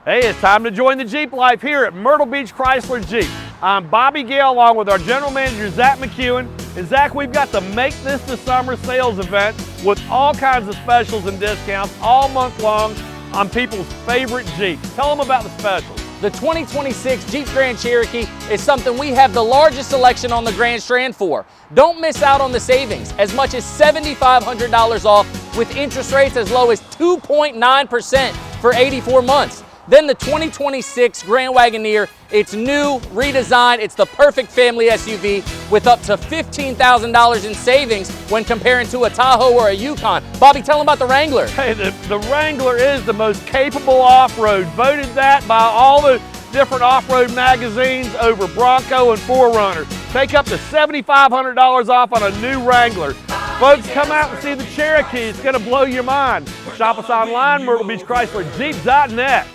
Hey, it's time to join the Jeep life here at Myrtle Beach Chrysler Jeep. I'm Bobby Gale along with our general manager, Zach McEwen. And Zach, we've got the Make This the Summer sales event with all kinds of specials and discounts all month long on people's favorite Jeeps. Tell them about the specials. The 2026 Jeep Grand Cherokee is something we have the largest selection on the Grand Strand for. Don't miss out on the savings, as much as $7,500 off with interest rates as low as 2.9% for 84 months. Then the 2026 Grand Wagoneer, it's new, redesigned, it's the perfect family SUV with up to $15,000 in savings when comparing to a Tahoe or a Yukon. Bobby, tell them about the Wrangler. Hey, the Wrangler is the most capable off-road. Voted that by all the different off-road magazines over Bronco and 4Runner. Take up to $7,500 off on a new Wrangler. Folks, come out and see the Cherokee. It's going to blow your mind. Shop us online, MyrtleBeachChryslerJeep.net.